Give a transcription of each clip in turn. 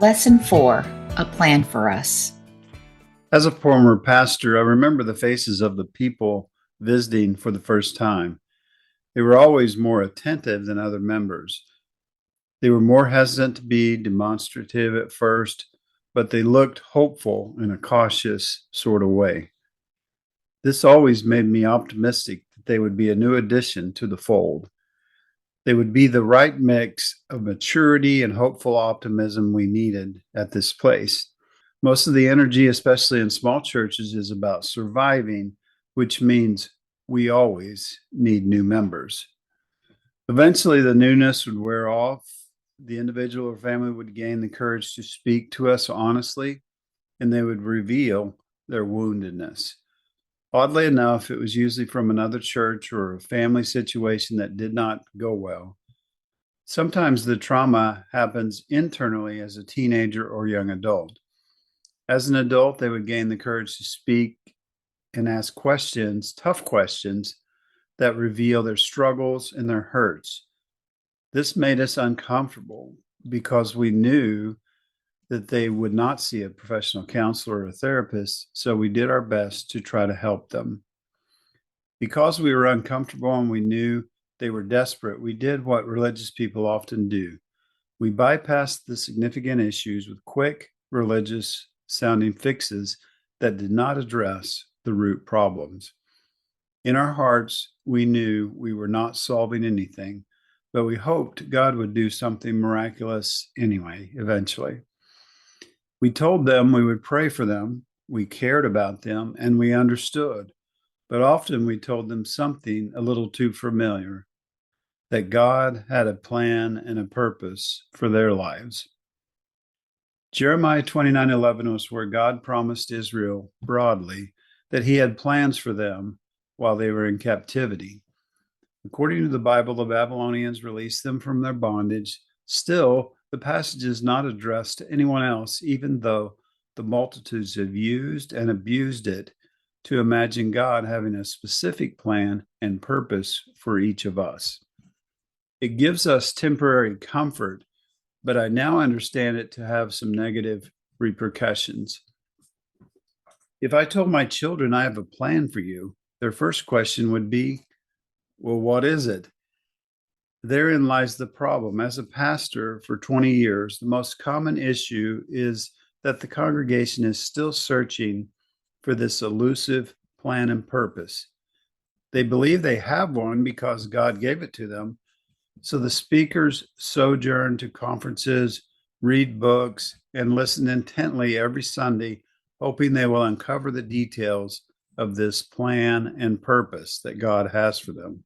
Lesson 4, A Plan for Us. As a former pastor, I remember the faces of the people visiting for the first time. They were always more attentive than other members. They were more hesitant to be demonstrative at first, but they looked hopeful in a cautious sort of way. This always made me optimistic that they would be a new addition to the fold. They would be the right mix of maturity and hopeful optimism we needed at this place. Most of the energy, especially in small churches, is about surviving, which means we always need new members. Eventually, the newness would wear off. The individual or family would gain the courage to speak to us honestly, and they would reveal their woundedness. Oddly enough, it was usually from another church or a family situation that did not go well. Sometimes the trauma happens internally as a teenager or young adult. As an adult, they would gain the courage to speak and ask questions, tough questions, that reveal their struggles and their hurts. This made us uncomfortable because we knew that they would not see a professional counselor or a therapist, so we did our best to try to help them. Because we were uncomfortable and we knew they were desperate, we did what religious people often do. We bypassed the significant issues with quick, religious sounding fixes that did not address the root problems. In our hearts, we knew we were not solving anything, but we hoped God would do something miraculous anyway, eventually. We told them we would pray for them, we cared about them, and we understood. But often we told them something a little too familiar, that God had a plan and a purpose for their lives. Jeremiah 29:11 was where God promised Israel broadly that he had plans for them while they were in captivity. According to the Bible, the Babylonians released them from their bondage. Still, the passage is not addressed to anyone else, even though the multitudes have used and abused it to imagine God having a specific plan and purpose for each of us. It gives us temporary comfort, but I now understand it to have some negative repercussions. If I told my children I have a plan for you, their first question would be, well, what is it? Therein lies the problem. As a pastor for 20 years, the most common issue is that the congregation is still searching for this elusive plan and purpose. They believe they have one because God gave it to them. So the speakers sojourn to conferences, read books, and listen intently every Sunday, hoping they will uncover the details of this plan and purpose that God has for them.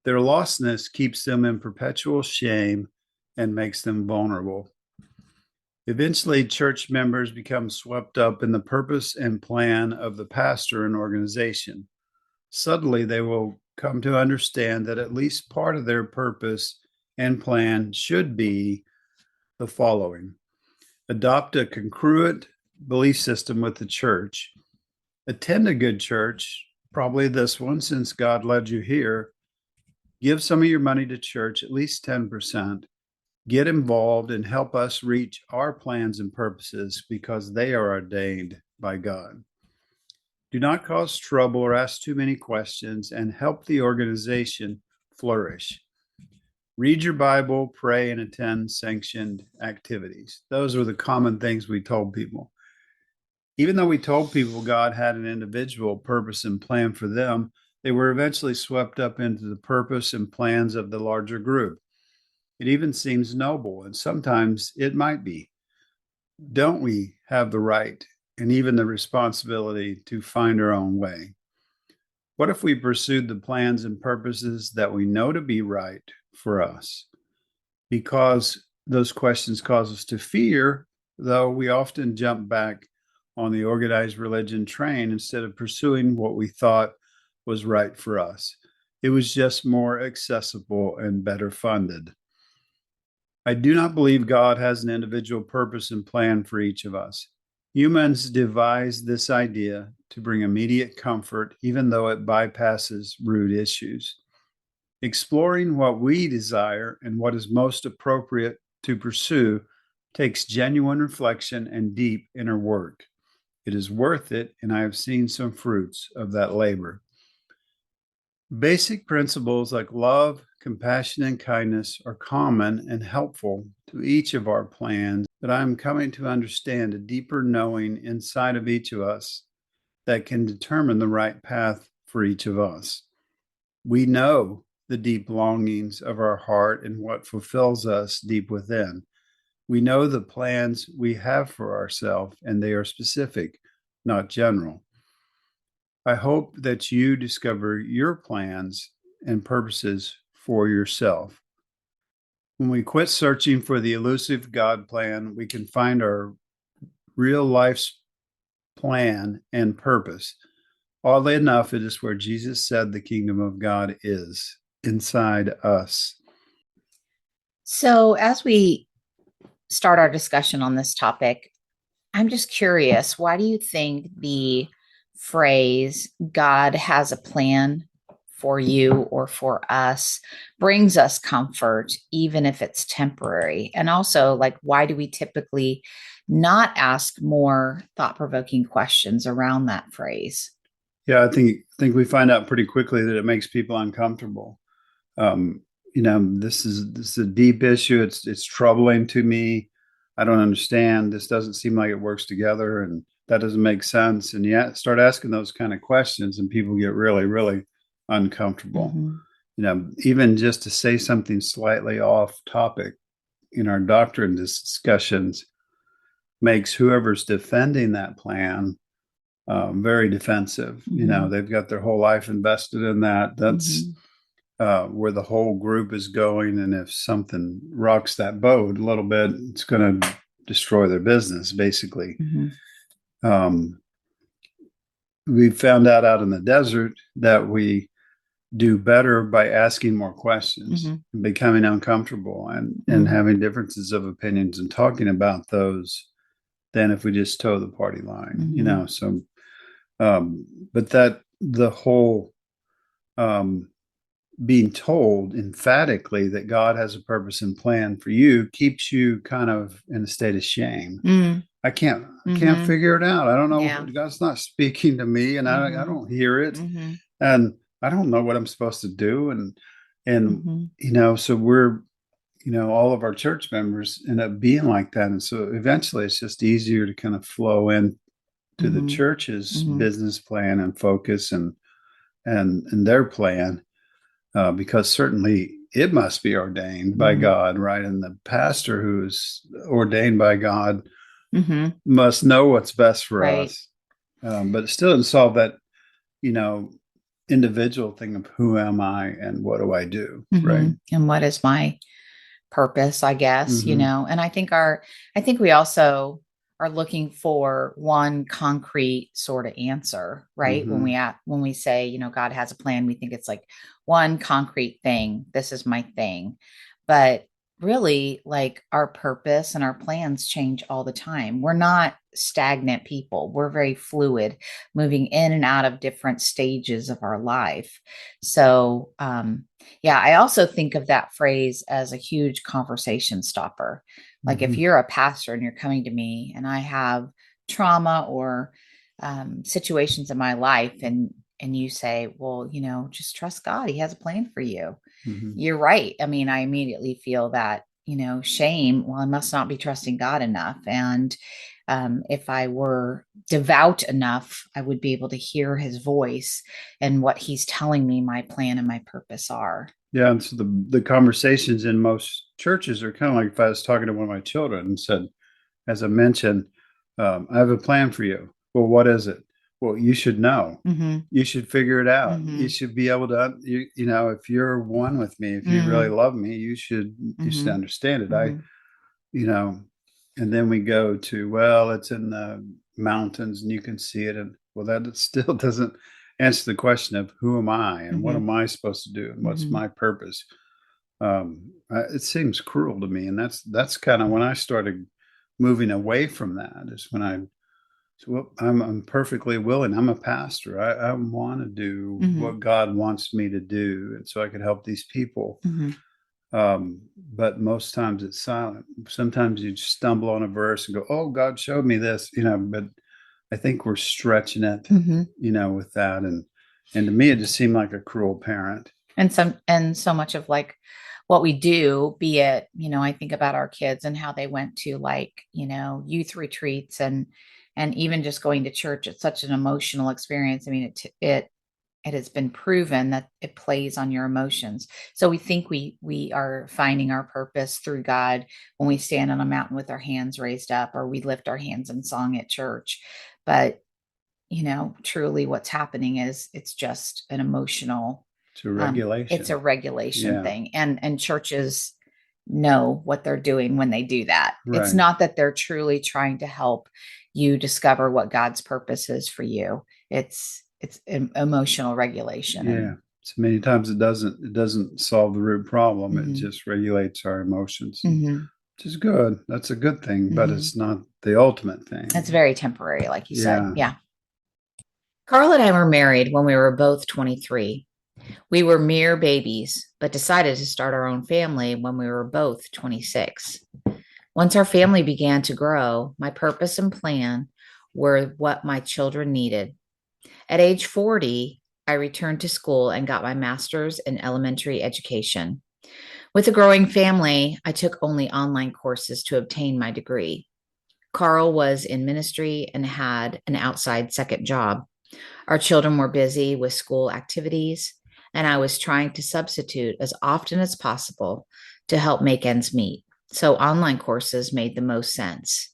Their lostness keeps them in perpetual shame and makes them vulnerable. Eventually, church members become swept up in the purpose and plan of the pastor and organization. Suddenly, they will come to understand that at least part of their purpose and plan should be the following: adopt a congruent belief system with the church, attend a good church, probably this one since God led you here, give some of your money to church, at least 10%, get involved and help us reach our plans and purposes because they are ordained by God. Do not cause trouble or ask too many questions, and help the organization flourish. Read your Bible, pray, and attend sanctioned activities. Those are the common things we told people. Even though we told people God had an individual purpose and plan for them, they were eventually swept up into the purpose and plans of the larger group. It even seems noble, and sometimes it might be. Don't we have the right and even the responsibility to find our own way? What if we pursued the plans and purposes that we know to be right for us? Because those questions cause us to fear, though, we often jump back on the organized religion train instead of pursuing what we thought was right for us. It was just more accessible and better funded. I do not believe God has an individual purpose and plan for each of us. Humans devised this idea to bring immediate comfort, even though it bypasses root issues. Exploring what we desire and what is most appropriate to pursue takes genuine reflection and deep inner work. It is worth it, and I have seen some fruits of that labor. Basic principles like love, compassion, and kindness are common and helpful to each of our plans, but I'm coming to understand a deeper knowing inside of each of us that can determine the right path for each of us. We know the deep longings of our heart and what fulfills us deep within. We know the plans we have for ourselves, and they are specific, not general. I hope that you discover your plans and purposes for yourself. When we quit searching for the elusive God plan, we can find our real life's plan and purpose. Oddly enough, it is where Jesus said the kingdom of God is inside us. So, as we start our discussion on this topic, I'm just curious, why do you think the phrase God has a plan for you or for us brings us comfort, even if it's temporary? And also, like, why do we typically not ask more thought-provoking questions around that phrase? Yeah, I think we find out pretty quickly that it makes people uncomfortable. This is a deep issue. It's troubling to me. I don't understand. This doesn't seem like it works together, and that doesn't make sense. And yet, start asking those kind of questions, and people get really, really uncomfortable. Even just to say something slightly off topic in our doctrine discussions makes whoever's defending that plan very defensive. They've got their whole life invested in that. That's where the whole group is going. And if something rocks that boat a little bit, it's going to destroy their business, basically. We found out in the desert that we do better by asking more questions, becoming uncomfortable, and having differences of opinions and talking about those than if we just toe the party line. So but that the whole being told emphatically that God has a purpose and plan for you keeps you kind of in a state of shame. I can't figure it out. I don't know. Yeah. God's not speaking to me, and I don't hear it, and I don't know what I'm supposed to do. And so we're, all of our church members end up being like that, and so eventually it's just easier to kind of flow in to the church's business plan and focus and their plan, because certainly it must be ordained by God, right? And the pastor who's ordained by God must know what's best for us. But it still doesn't solve that, individual thing of who am I and what do I do, right? And what is my purpose, I guess, and I think we also are looking for one concrete sort of answer, right? When we say, God has a plan, we think it's like one concrete thing. This is my thing. But really, like, our purpose and our plans change all the time. We're not stagnant people. We're very fluid, moving in and out of different stages of our life. So, yeah, I also think of that phrase as a huge conversation stopper. Like, if you're a pastor and you're coming to me and I have trauma or situations in my life, and you say, well, just trust God. He has a plan for you. You're right. I mean, I immediately feel that, shame. Well, I must not be trusting God enough. And if I were devout enough, I would be able to hear his voice and what he's telling me my plan and my purpose are. Yeah. And so the conversations in most churches are kind of like if I was talking to one of my children and said, as I mentioned, I have a plan for you. Well, what is it? Well, you should know. You should figure it out. You should be able to, if you're one with me, if you really love me, you should understand it. And then we go to, well, it's in the mountains and you can see it. And well, that still doesn't answer the question of who am I and what am I supposed to do and what's my purpose. It seems cruel to me. And that's kind of when I started moving away from that, is when I'm perfectly willing. I'm a pastor. I want to do what God wants me to do, and so I can help these people. But most times it's silent. Sometimes you just stumble on a verse and go, "Oh, God showed me this," but I think we're stretching it, with that. And to me, it just seemed like a cruel parent. And so much of like what we do, be it, I think about our kids and how they went to like, youth retreats and even just going to church. It's such an emotional experience. I mean, it has been proven that it plays on your emotions. So we think we are finding our purpose through God when we stand on a mountain with our hands raised up, or we lift our hands in song at church. But truly what's happening is it's just an emotional, It's a regulation. it's a regulation thing. And churches know what they're doing when they do that. Right. It's not that they're truly trying to help you discover what God's purpose is for you. It's emotional regulation. Yeah. So many times it doesn't solve the root problem. It just regulates our emotions, which is good. That's a good thing, but it's not the ultimate thing. It's very temporary, like you said. Yeah. Carl and I were married when we were both 23. We were mere babies, but decided to start our own family when we were both 26. Once our family began to grow, my purpose and plan were what my children needed. At age 40, I returned to school and got my master's in elementary education. With a growing family, I took only online courses to obtain my degree. Carl was in ministry and had an outside second job. Our children were busy with school activities, and I was trying to substitute as often as possible to help make ends meet. So online courses made the most sense.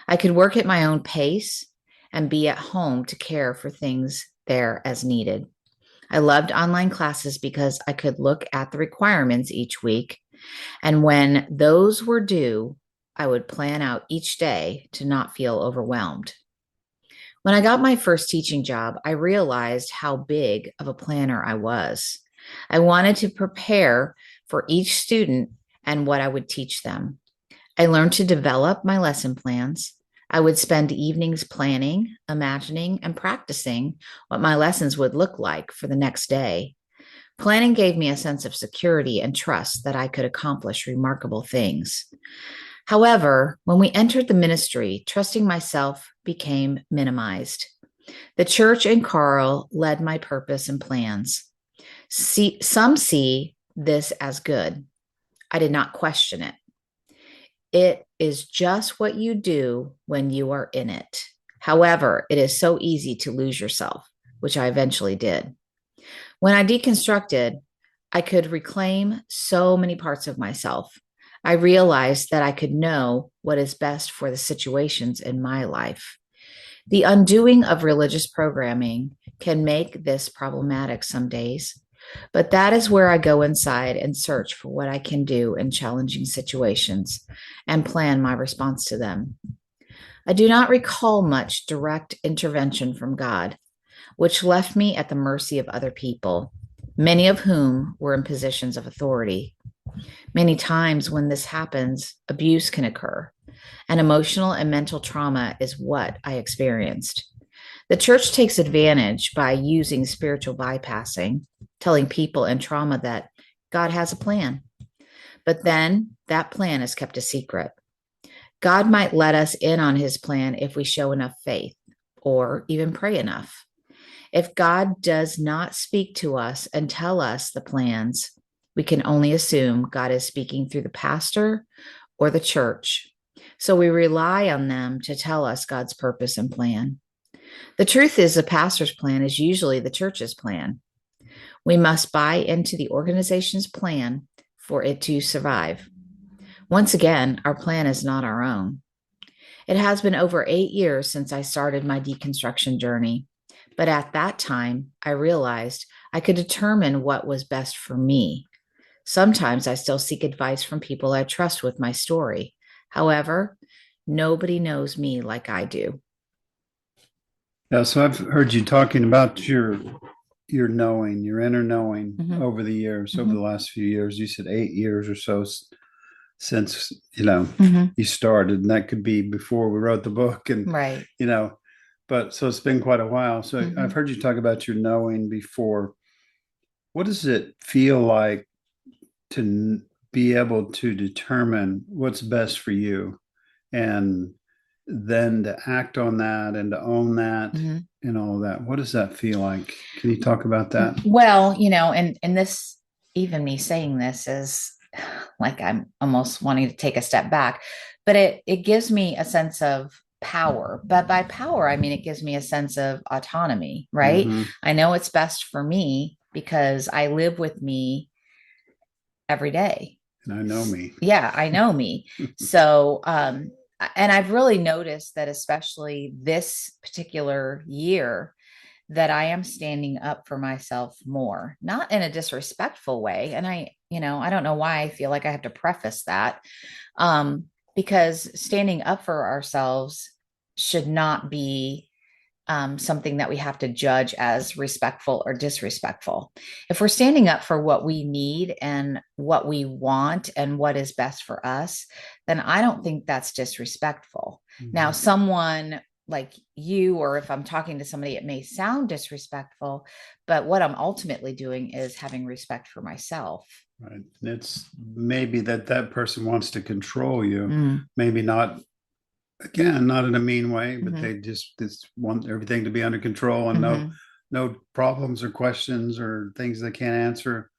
I could work at my own pace and be at home to care for things there as needed. I loved online classes because I could look at the requirements each week, and when those were due, I would plan out each day to not feel overwhelmed. When I got my first teaching job, I realized how big of a planner I was. I wanted to prepare for each student and what I would teach them. I learned to develop my lesson plans. I would spend evenings planning, imagining, and practicing what my lessons would look like for the next day. Planning gave me a sense of security and trust that I could accomplish remarkable things. However, when we entered the ministry, trusting myself became minimized. The church and Carl led my purpose and plans. Some see this as good. I did not question it. It is just what you do when you are in it. However, it is so easy to lose yourself, which I eventually did. When I deconstructed, I could reclaim so many parts of myself. I realized that I could know what is best for the situations in my life. The undoing of religious programming can make this problematic some days, but that is where I go inside and search for what I can do in challenging situations and plan my response to them. I do not recall much direct intervention from God, which left me at the mercy of other people, many of whom were in positions of authority. Many times when this happens, abuse can occur, and emotional and mental trauma is what I experienced. The church takes advantage by using spiritual bypassing, telling people in trauma that God has a plan. But then that plan is kept a secret. God might let us in on his plan if we show enough faith or even pray enough. If God does not speak to us and tell us the plans, we can only assume God is speaking through the pastor or the church. So we rely on them to tell us God's purpose and plan. The truth is, the pastor's plan is usually the church's plan. We must buy into the organization's plan for it to survive. Once again, our plan is not our own. It has been over 8 years since I started my deconstruction journey, but at that time, I realized I could determine what was best for me. Sometimes I still seek advice from people I trust with my story. However, nobody knows me like I do. Yeah, so I've heard you talking about your knowing, your inner knowing over the years, over the last few years. You said 8 years or so since, you started, and that could be before we wrote the book, and, right. But so it's been quite a while. So I've heard you talk about your knowing before. What does it feel like to be able to determine what's best for you and then to act on that and to own that Mhm. and all that. What does that feel like? Can you talk about that? Well, and this, even me saying this is like I'm almost wanting to take a step back, but it gives me a sense of power. But by power, I mean it gives me a sense of autonomy, right? Mm-hmm. I know it's best for me because I live with me every day. And I know me. Yeah, I know me. So, and I've really noticed that, especially this particular year, that I am standing up for myself more, not in a disrespectful way. And I don't know why I feel like I have to preface that, um, because standing up for ourselves should not be something that we have to judge as respectful or disrespectful. If we're standing up for what we need and what we want and what is best for us, then I don't think that's disrespectful. Now, Mm-hmm. someone like you, or if I'm talking to somebody, it may sound disrespectful, but what I'm ultimately doing is having respect for myself. Right. It's maybe that person wants to control you, Mm, maybe not, again, not in a mean way, but hmm they just want everything to be under control and hmm no problems or questions or things they can't answer.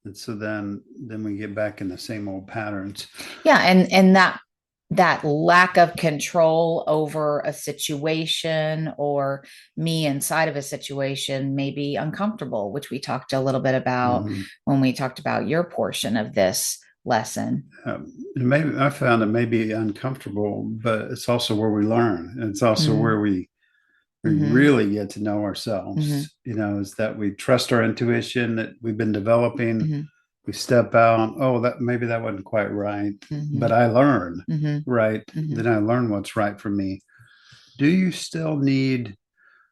And so then we get back in the same old patterns. Yeah, and that lack of control over a situation or me inside of a situation may be uncomfortable, which we talked a little bit about Mm-hmm. when we talked about your portion of this lesson. Maybe I found it may be uncomfortable, but it's also where we learn. And it's also where we Mm-hmm. really get to know Mm-hmm. ourselves, is that we trust our intuition that we've been developing. Mm-hmm. We step out, oh, that maybe that wasn't quite right, Mm-hmm. but I learn, Mm-hmm. right? Mm-hmm. Then I learn what's right for me. Do you still need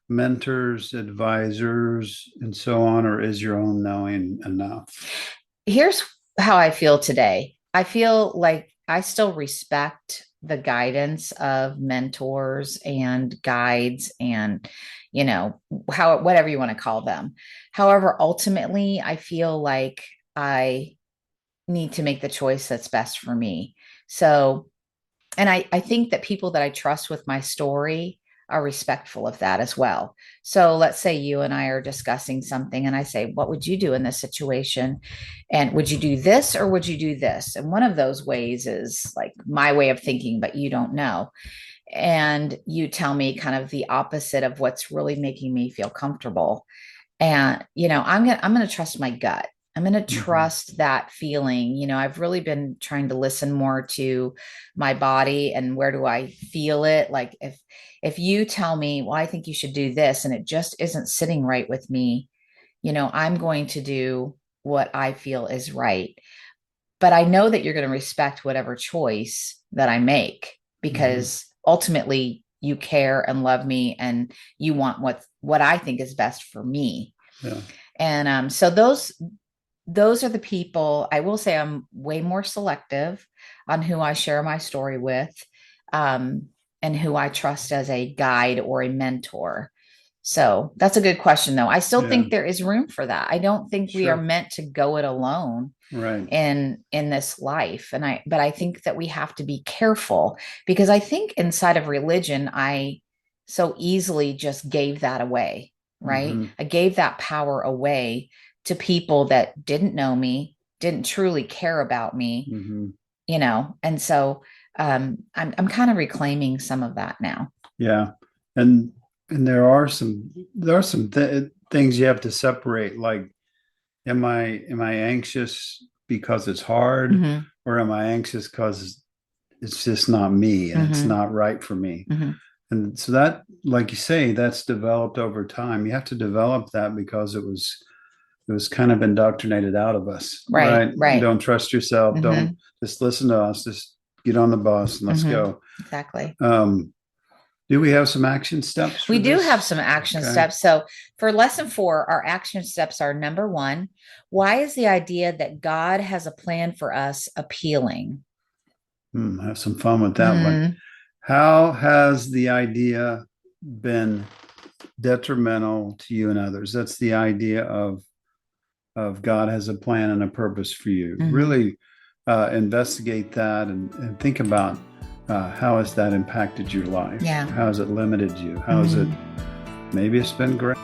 mentors, advisors, and so on, or is your own knowing enough? Here's how I feel today. I feel like I still respect the guidance of mentors and guides and, how, whatever you want to call them. However, ultimately, I feel like I need to make the choice that's best for me. So, and I think that people that I trust with my story are respectful of that as well. So let's say you and I are discussing something and I say, what would you do in this situation? And would you do this or would you do this? And one of those ways is like my way of thinking, but you don't know. And you tell me kind of the opposite of what's really making me feel comfortable. And I'm going to trust my gut. I'm going to Mm-hmm. trust that feeling. I've really been trying to listen more to my body and where do I feel it. Like if you tell me, well, I think you should do this, and it just isn't sitting right with me, I'm going to do what I feel is right. But I know that you're going to respect whatever choice that I make, Mm-hmm. because ultimately you care and love me and you want what I think is best for me. Yeah. And so those are the people. I will say I'm way more selective on who I share my story with, um, and who I trust as a guide or a mentor. So that's a good question, though. I still Yeah. think there is room for that. I don't think we are Sure. meant to go it alone Right. in this life. But I think that we have to be careful, because I think inside of religion, I so easily just gave that away, right? Mm-hmm. I gave that power away to people that didn't know me, didn't truly care about me, Mm-hmm. and so I'm kind of reclaiming some of that now. Yeah. And and there are some things you have to separate. Like, am I anxious because it's hard, Hmm or am I anxious because it's just not me and it's hmm not right for me? hmm And so that, like you say, that's developed over time. You have to develop that because it was kind of indoctrinated out of us, Right, right? right. Don't trust yourself. hmm Don't just listen to us. Just get on the bus and let's hmm go. Exactly. Um, do we have some action steps We for do have this? some action Okay. steps. So for lesson 4, our action steps are: number 1, why is the idea that God has a plan for us appealing? Have some fun with that one. Mm, How has the idea been detrimental to you and others? That's the idea of God has a plan and a purpose for you. hmm Really, investigate that and think about how has that impacted your life? Yeah. How has it limited you? How has it, maybe it's been great.